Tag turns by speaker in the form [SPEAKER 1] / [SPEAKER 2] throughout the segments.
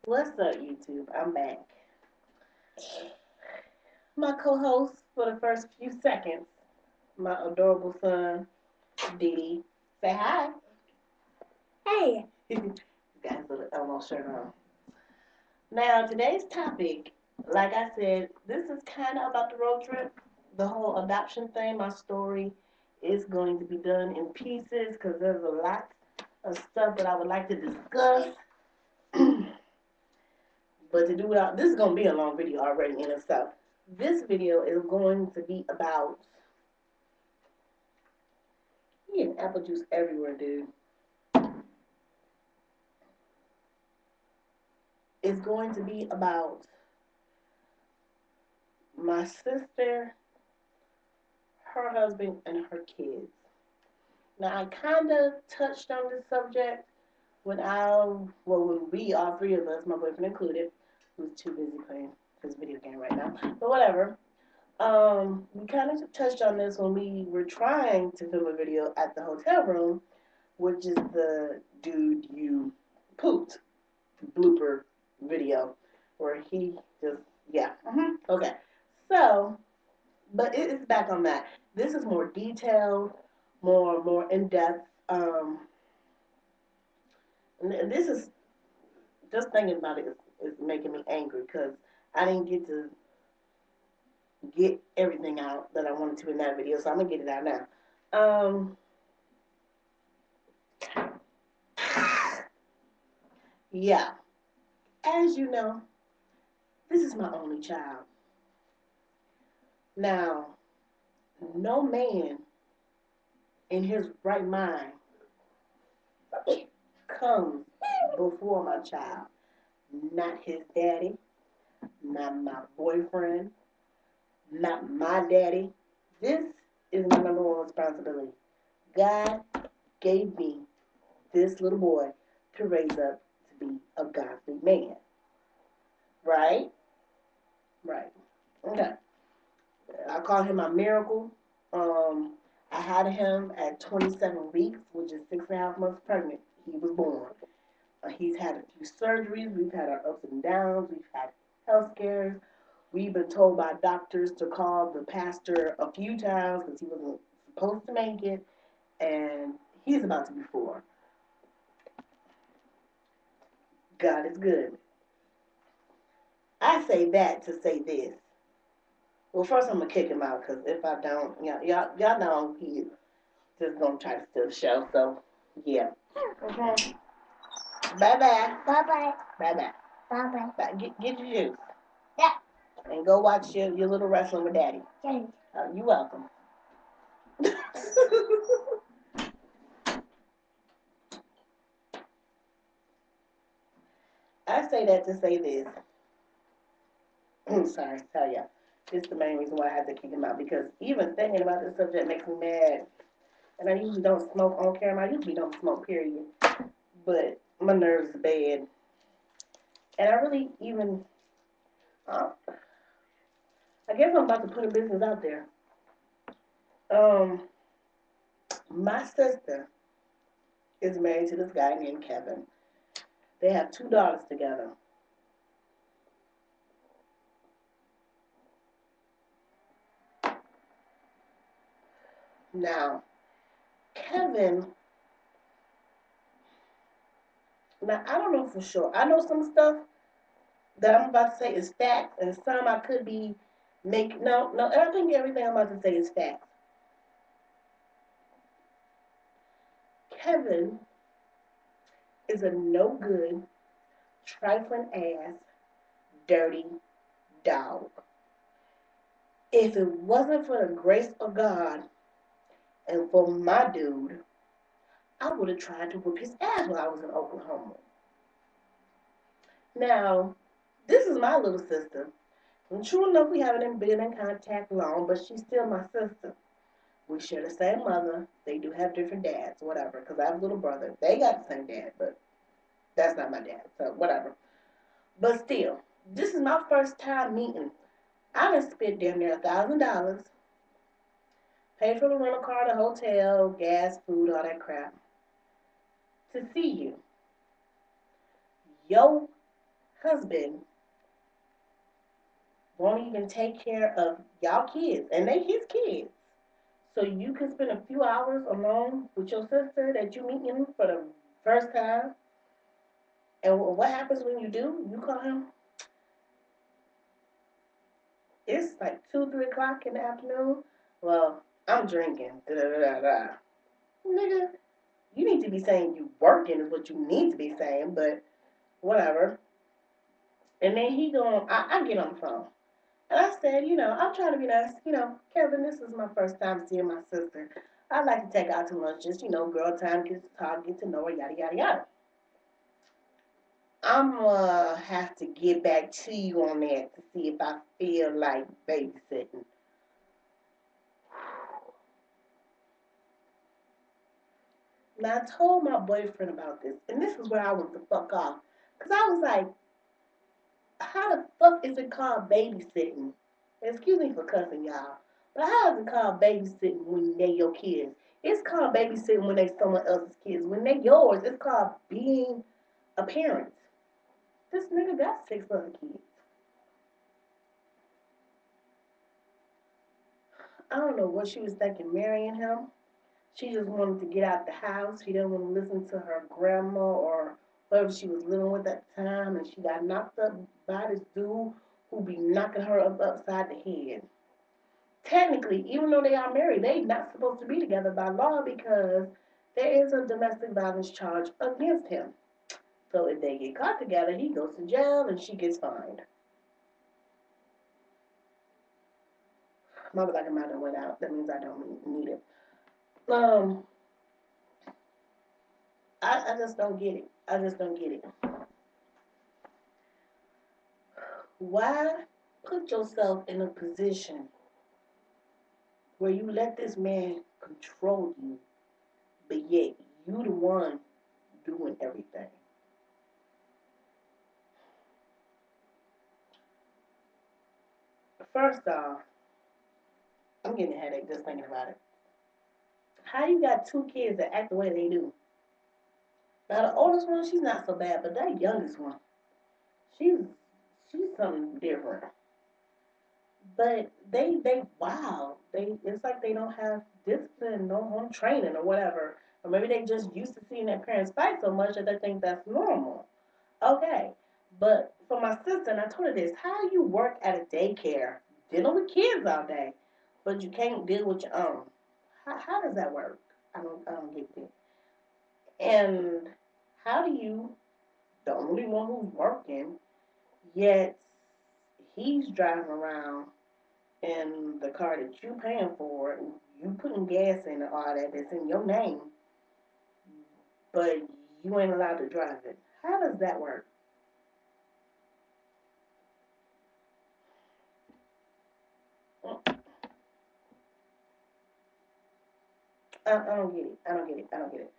[SPEAKER 1] What's up, YouTube? I'm back. My co-host for the first few seconds, my adorable son, Didi. Say hi.
[SPEAKER 2] Hey,
[SPEAKER 1] Got his little Elmo shirt on. Now, today's topic, like I said, this is kind of about the road trip. The whole adoption thing, my story is going to be done in pieces because there's a lot of stuff that I would like to discuss. But to do it out, this is going to be a long video already in itself. This video is going to be about getting apple juice everywhere, dude. It's going to be about my sister, her husband, and her kids. Now, I kind of touched on this subject when we, all three of us, my boyfriend included, who's too busy playing his video game right now, but whatever. We kind of touched on this when we were trying to film a video at the hotel room, which is the dude you pooped blooper video, where he just, yeah. Okay. So, but it is back on that. This is more detailed, more in depth. And this is just thinking about it is making me angry because I didn't get to get everything out that I wanted to in that video, so I'm gonna get it out now. Um, yeah, as you know, this is my only child. Now, no man in his right mind comes before my child. Not his daddy, not my boyfriend, not my daddy. This is my number one responsibility. God gave me this little boy to raise up to be a godly man. Right? Right. Okay. I call him my miracle. Um, I had him at 27 weeks, which is 6.5 months pregnant. He was born. He's had a few surgeries. We've had our ups and downs. We've had health scares. We've been told by doctors to call the pastor a few times because he wasn't supposed to make it, and he's about to be 4. God is good. I say that to say this. Well, first I'm gonna kick him out because if I don't, y'all know he's just gonna try to steal the show. So yeah. Bye bye.
[SPEAKER 2] bye bye,
[SPEAKER 1] Bye bye.
[SPEAKER 2] bye bye.
[SPEAKER 1] Get your juice
[SPEAKER 2] Yeah,
[SPEAKER 1] and go watch your little wrestling with Daddy.
[SPEAKER 2] thanks.
[SPEAKER 1] You're welcome. I say that to say this. I'm sorry, tell ya. It's the main reason why I had to kick him out because even thinking about this subject makes me mad. And I usually don't smoke on camera. I usually don't smoke, period. But my nerves are bad. And I really even, uh, I guess I'm about to put a business out there. Um, my sister is married to this guy named Kevin. They have 2 daughters together. Now, Kevin, now I don't know for sure. I know some stuff that I'm about to say is facts, and some I could be making. No, I think everything I'm about to say is facts. Kevin is a no good, trifling ass, dirty dog. If it wasn't for the grace of God and for my dude, I would have tried to whip his ass while I was in Oklahoma. Now, this is my little sister. And true enough, we haven't been in contact long, but she's still my sister. We share the same mother. They do have different dads, whatever, because I have a little brother. They got the same dad, but that's not my dad, so whatever. But still, this is my first time meeting. I done spent damn near $1,000, paid for the rental car, the hotel, gas, food, all that crap, to see you. Your husband won't even take care of y'all kids, and they his kids. So you can spend a few hours alone with your sister that you meeting for the first time. And what happens when you do? You call him. It's like 2, 3 o'clock in the afternoon. Well, I'm drinking. Da da da da. Nigga, you need to be saying you working is what you need to be saying, but whatever. And then he going, I get on the phone. And I said, I'm trying to be nice. Kevin, this is my first time seeing my sister. I'd like to take her out to lunch, just, girl time, get to talk, get to know her, yada, yada, yada. I'm going to have to get back to you on that to see if I feel like babysitting. Now, I told my boyfriend about this, and this is where I went the fuck off. Because I was like, how the fuck is it called babysitting? Excuse me for cussing, y'all. But how is it called babysitting when they your kids? It's called babysitting when they someone else's kids. When they yours, it's called being a parent. This nigga got 6 other kids. I don't know what she was thinking marrying him. She just wanted to get out the house. She didn't want to listen to her grandma or whoever she was living with at the time. And she got knocked up by this dude who be knocking her up upside the head. Technically, even though they are married, they not supposed to be together by law because there is a domestic violence charge against him. So if they get caught together, he goes to jail and she gets fined. My black amount went out. That means I don't need it. Um, I just don't get it. I just don't get it. Why put yourself in a position where you let this man control you, but yet you the one doing everything? First off, I'm getting a headache just thinking about it. How you got 2 kids that act the way they do? Now the oldest one, she's not so bad, but that youngest one, she's she's something different. But they wow. It's like they don't have discipline, no home training or whatever. Or maybe they just used to seeing their parents fight so much that they think that's normal. Okay. But for my sister, and I told her this, how you work at a daycare dealing with kids all day, but you can't deal with your own. How does that work? I don't get it. And how do you, the only one who's working, yet he's driving around in the car that you paying for, and you putting gas in and all that that's in your name, but you ain't allowed to drive it. How does that work? I don't get it. I don't get it. I don't get it.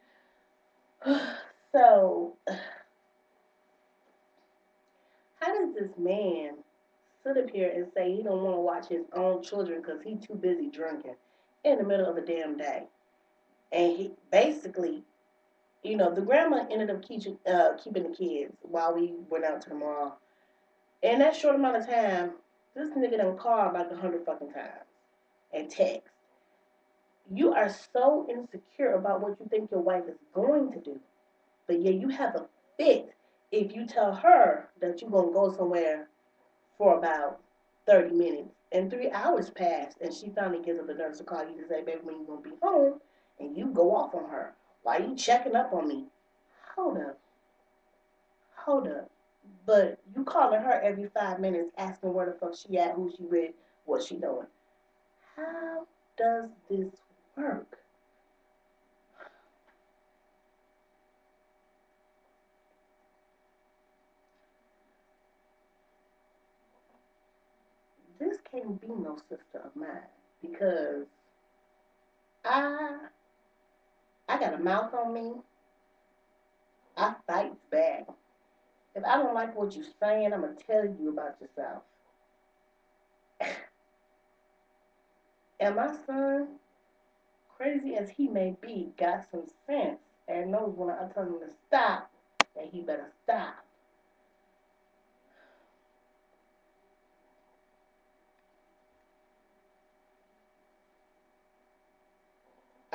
[SPEAKER 1] So, how does this man sit up here and say he don't want to watch his own children because he too busy drinking in the middle of a damn day? And he basically, the grandma ended up keeping the kids while we went out to the mall. In that short amount of time, this nigga done called like 100 fucking times and text. You are so insecure about what you think your wife is going to do, but yeah, you have a fit if you tell her that you're gonna go somewhere for about 30 minutes and 3 hours pass, and she finally gives up the nerve to call you to say, "Baby, when you gonna be home?" And you go off on her. Why you checking up on me? Hold up, hold up. But you calling her every 5 minutes, asking where the fuck she at, who she with, what she doing. How does this work? This can't be no sister of mine because I I got a mouth on me. I fight back. If I don't like what you're saying, I'm gonna tell you about yourself. And my son, crazy as he may be, got some sense and knows when I tell him to stop, that he better stop.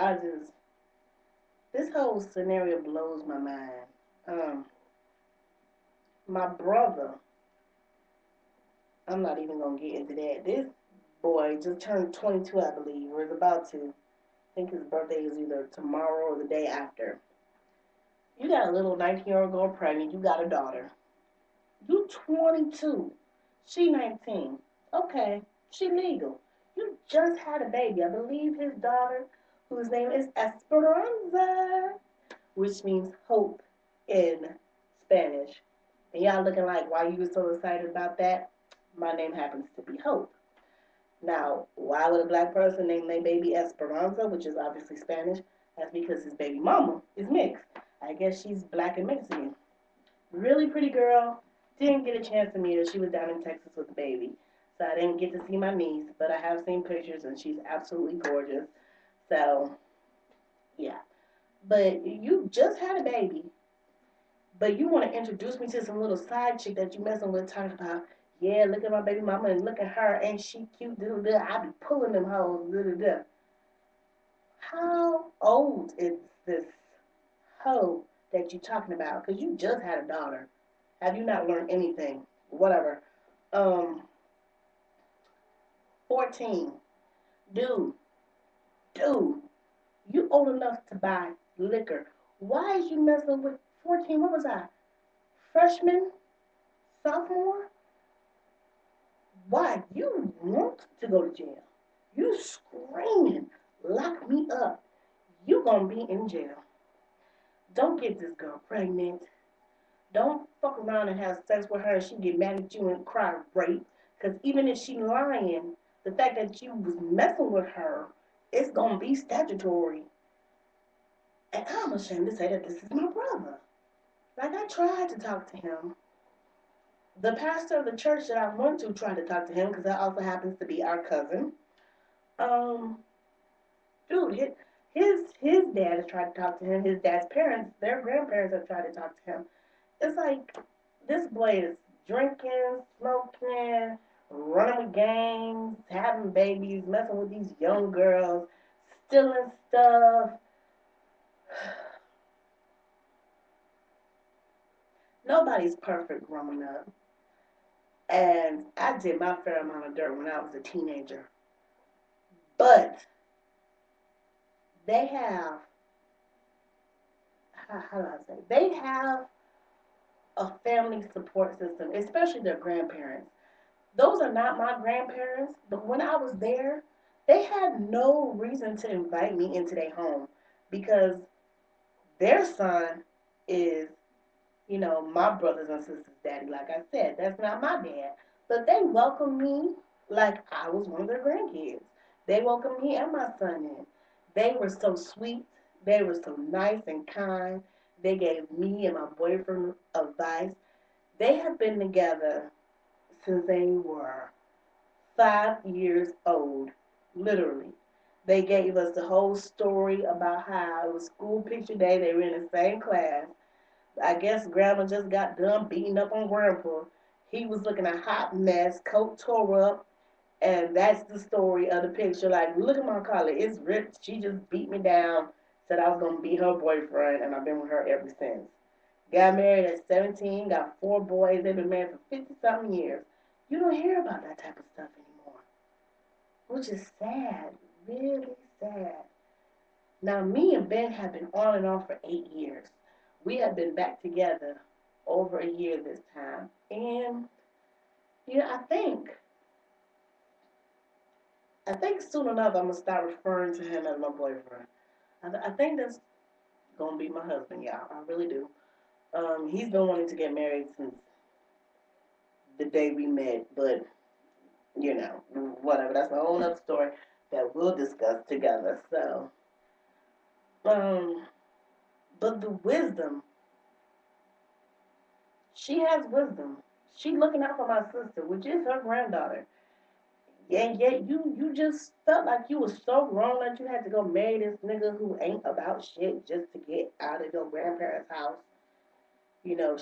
[SPEAKER 1] I just, this whole scenario blows my mind. Um, my brother, I'm not even gonna get into that. This boy just turned 22, I believe, or is about to. I think his birthday is either tomorrow or the day after. You got a little 19-year-old girl pregnant. You got a daughter. You 22. She 19. Okay, she legal. You just had a baby. I believe his daughter, whose name is Esperanza, which means hope in Spanish. And y'all looking like, why you so excited about that? My name happens to be Hope. Now, why would a black person name their baby Esperanza, which is obviously Spanish? That's because his baby mama is mixed. I guess she's black and Mexican. Really pretty girl. Didn't get a chance to meet her. She was down in Texas with the baby. So I didn't get to see my niece, but I have seen pictures and she's absolutely gorgeous. So, yeah. But you just had a baby, but you want to introduce me to some little side chick that you messing with, talking about, yeah, look at my baby mama and look at her, ain't she cute? I be pulling them hoes. How old is this hoe that you talking about? Because you just had a daughter. Have you not learned anything? Whatever. Um, 14. Dude, dude, you old enough to buy liquor. Why is you messing with 14? What was I? Freshman? Sophomore? Why? You want to go to jail. You screaming, lock me up. You gonna be in jail. Don't get this girl pregnant. Don't fuck around and have sex with her and she get mad at you and cry rape. Because even if she lying, the fact that you was messing with her, it's gonna be statutory. And I'm ashamed to say that this is my brother. Like I tried to talk to him. The pastor of the church that I went to tried to talk to him because that also happens to be our cousin. Um, dude, his dad has tried to talk to him. His dad's parents, their grandparents have tried to talk to him. It's like this boy is drinking, smoking, running with gangs, having babies, messing with these young girls, stealing stuff. Nobody's perfect growing up. And I did my fair amount of dirt when I was a teenager. But they have, how do I say, they have a family support system, especially their grandparents. Those are not my grandparents, but when I was there, they had no reason to invite me into their home because their son is, my brothers and sisters' daddy. Like I said, that's not my dad. But they welcomed me like I was one of their grandkids. They welcomed me and my son in. They were so sweet. They were so nice and kind. They gave me and my boyfriend advice. They have been together since they were 5 years old, literally. They gave us the whole story about how it was school picture day. They were in the same class. I guess Grandma just got done beating up on Grandpa. He was looking a hot mess, coat tore up, and that's the story of the picture. Like, look at my collar, it's ripped. She just beat me down, said I was gonna be her boyfriend, and I've been with her ever since. Got married at 17, got 4 boys. They've been married for 50 something years. You don't hear about that type of stuff anymore, which is sad, really sad. Now, me and Ben have been on and off for 8 years. We have been back together over a year this time. And, I think soon enough I'm going to start referring to him as my boyfriend. I think that's going to be my husband, y'all. I really do. He's been wanting to get married since the day we met, but, whatever. That's a whole other story that we'll discuss together. So, um, but the wisdom, she has wisdom. She looking out for my sister, which is her granddaughter. And yet you just felt like you was so wrong that you had to go marry this nigga who ain't about shit just to get out of your grandparents' house.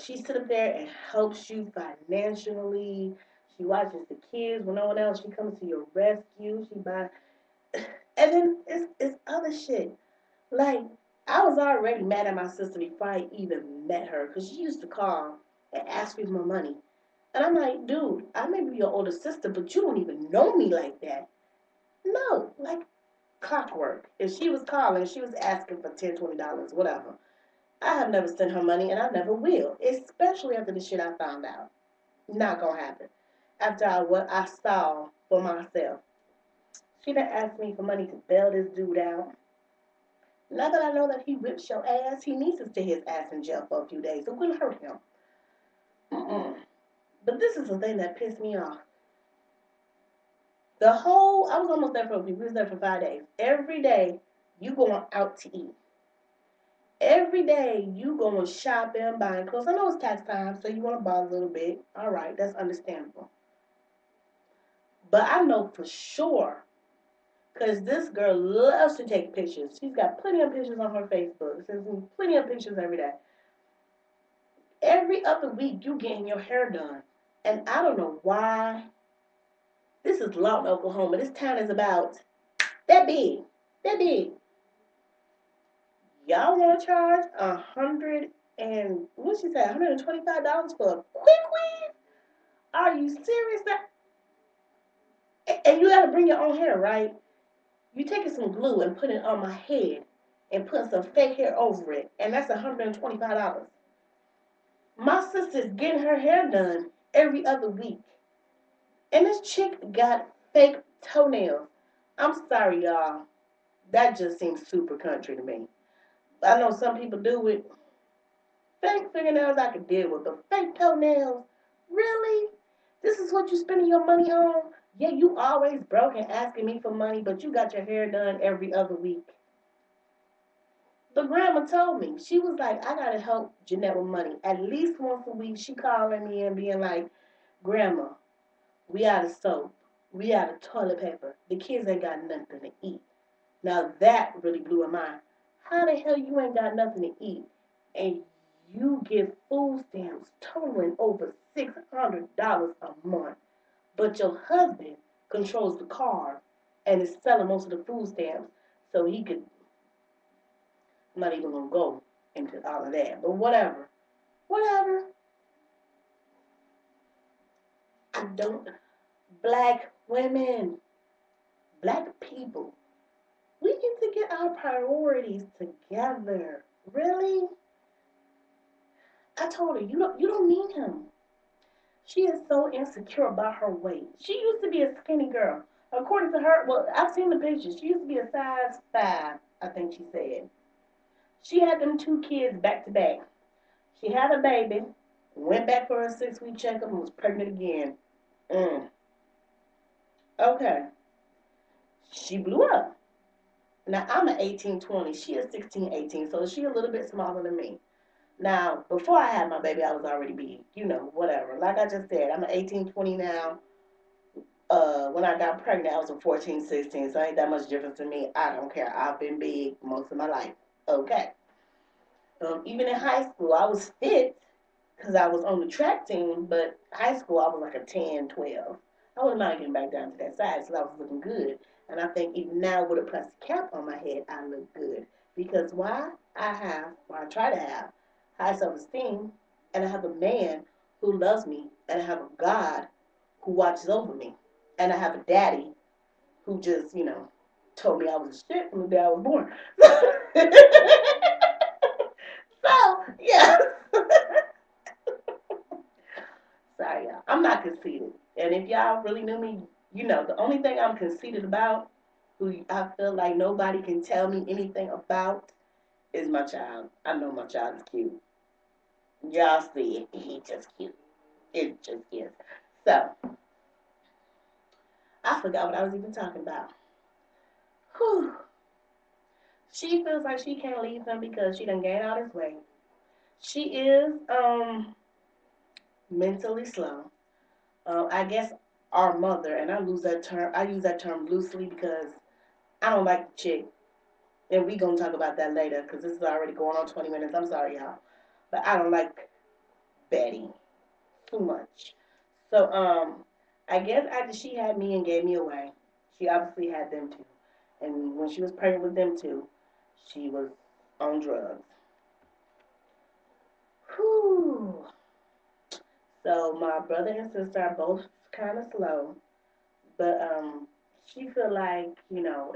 [SPEAKER 1] She sit up there and helps you financially. She watches the kids when no one else. She comes to your rescue. She buys, and then it's other shit. Like, I was already mad at my sister before I even met her because she used to call and ask me for my money. And I'm like, dude, I may be your older sister, but you don't even know me like that. No, like clockwork. If she was calling, she was asking for $10, $20, whatever. I have never sent her money and I never will, especially after the shit I found out. Not gonna happen. After what I saw for myself. She done asked me for money to bail this dude out. Now that I know that he whips your ass, he needs to stay his ass in jail for a few days. It wouldn't hurt him. Mm-mm. But this is the thing that pissed me off. I was almost there for a week. We was there for 5 days. Every day, you going out to eat. Every day, you going shopping, buying clothes. I know it's tax time, so you want to buy a little bit. All right, that's understandable. But I know for sure, because this girl loves to take pictures. She's got plenty of pictures on her Facebook. There's plenty of pictures every day. Every other week, you getting your hair done. And I don't know why. This is Lawton, Oklahoma. This town is about that big. That big. Y'all want to charge what she said, $125 for a quick weave? Are you serious? And you got to bring your own hair, right? You taking some glue and putting it on my head and putting some fake hair over it, and that's $125. My sister's getting her hair done every other week, and this chick got fake toenails. I'm sorry, y'all. That just seems super country to me. I know some people do it. Fake fingernails I could deal with, but fake toenails? Really? This is what you spending your money on? Yeah, you always broke and asking me for money, but you got your hair done every other week. The grandma told me. She was like, I gotta help Jeanette with money. At least once a week, she calling me and being like, Grandma, we out of soap. We out of toilet paper. The kids ain't got nothing to eat. Now that really blew her mind. How the hell you ain't got nothing to eat and you get food stamps totaling over $600 a month, but your husband controls the car and is selling most of the food stamps so he could. I'm not even gonna go into all of that, but whatever, whatever. I don't. Black women, black people, we need to get our priorities together. Really? I told her, you don't need him. She is so insecure about her weight. She used to be a skinny girl. According to her, well, I've seen the pictures. She used to be a size 5, I think she said. She had them 2 kids back to back. She had a baby, went back for a 6-week checkup, and was pregnant again. Mm. Okay. She blew up. Now, I'm an 18-20. She is 16-18, so she's a little bit smaller than me. Now, before I had my baby, I was already big. Whatever. Like I just said, I'm an 18-20 now. When I got pregnant, I was a 14-16, so ain't that much difference to me. I don't care. I've been big most of my life. Okay. Even in high school, I was fit because I was on the track team, but high school, I was like a 10, 12. I wouldn't mind getting back down to that size because I was looking good. And I think even now with a plastic cap on my head, I look good. Because why? I try to have, high self-esteem, and I have a man who loves me, and I have a God who watches over me, and I have a daddy who just, told me I was a shit from the day I was born. So, yeah. Sorry, y'all. I'm not conceited. And if y'all really knew me, the only thing I'm conceited about, who I feel like nobody can tell me anything about, is my child. I know my child is cute. Y'all see it. He just cute. It just is. So, I forgot what I was even talking about. Whew. She feels like she can't leave him because she done gained all this weight. She is mentally slow. I guess our mother, and I use that term loosely because I don't like the chick. And we gonna talk about that later because this is already going on 20 minutes. I'm sorry, y'all. But I don't like Betty too much. So, I guess after she had me and gave me away, she obviously had them too. And when she was pregnant with them too, she was on drugs. Whew. So my brother and sister are both kind of slow, but she feel like,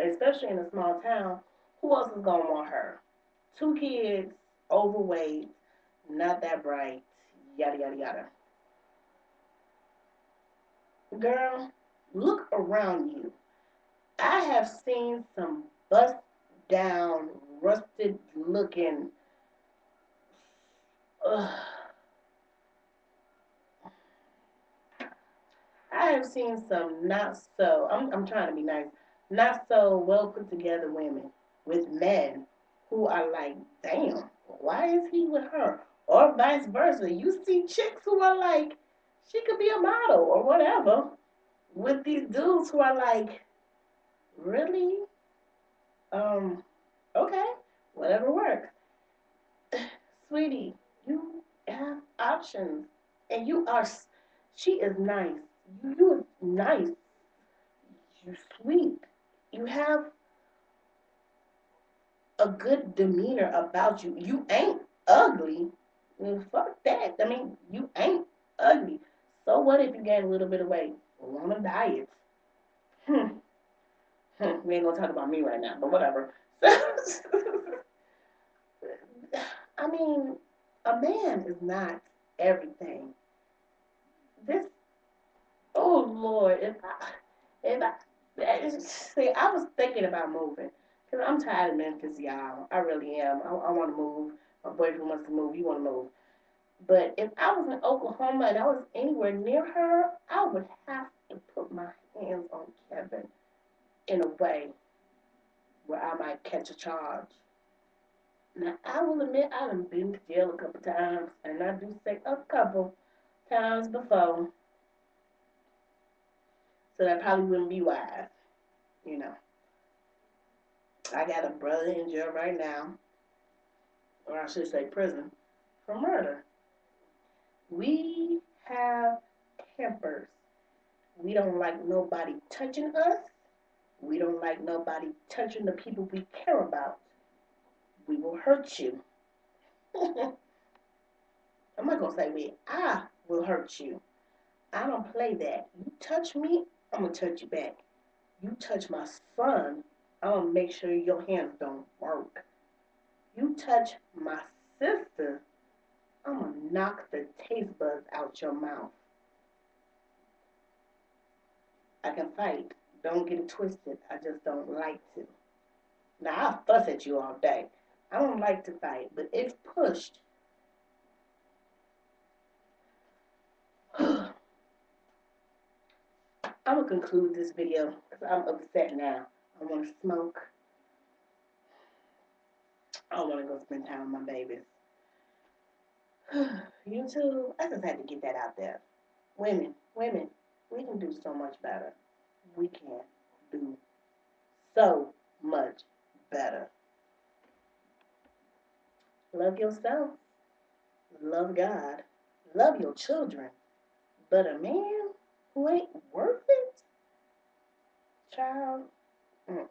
[SPEAKER 1] especially in a small town, who else is gonna want her? Two kids, overweight, not that bright, yada yada yada. Girl, look around you. I have seen some bust down, rusted looking. Ugh, I have seen some not so. I'm trying to be nice. Not so well put together women with men who are like, damn, why is he with her? Or vice versa. You see chicks who are like, she could be a model or whatever, with these dudes who are like, really? Um, okay, whatever works. Sweetie, you have options. And you are, she is nice. You are nice. You sweet. You have a good demeanor about you. You ain't ugly. Fuck that. I mean, you ain't ugly. So what if you gain a little bit of weight? On a diet. Hmm. We ain't gonna talk about me right now, but whatever. I mean, a man is not everything. This, oh Lord, see, I was thinking about moving. Cause I'm tired of Memphis, y'all. I really am. I want to move. My boyfriend wants to move. You want to move. But if I was in Oklahoma and I was anywhere near her, I would have to put my hands on Kevin in a way where I might catch a charge. Now, I will admit I've been to jail a couple times, and I do say a couple times before, so that probably wouldn't be wise. You know, I got a brother in jail right now, or I should say prison, for murder. We have tempers. We don't like nobody touching us. We don't like nobody touching the people we care about. We will hurt you. I'm not gonna say we. I will hurt you. I don't play that. You touch me, I'm gonna touch you back. You touch my son, I'm gonna make sure your hands don't work. You touch my sister, I'm gonna knock the taste buds out your mouth. I can fight. Don't get it twisted. I just don't like to. Now I'll fuss at you all day. I don't like to fight, but if pushed, I'm gonna conclude this video because I'm upset now. I want to smoke. I want to go spend time with my babies. YouTube, I just had to get that out there. Women, we can do so much better. We can do so much better. Love yourself. Love God. Love your children. But a man who ain't worth it, child, mm-mm.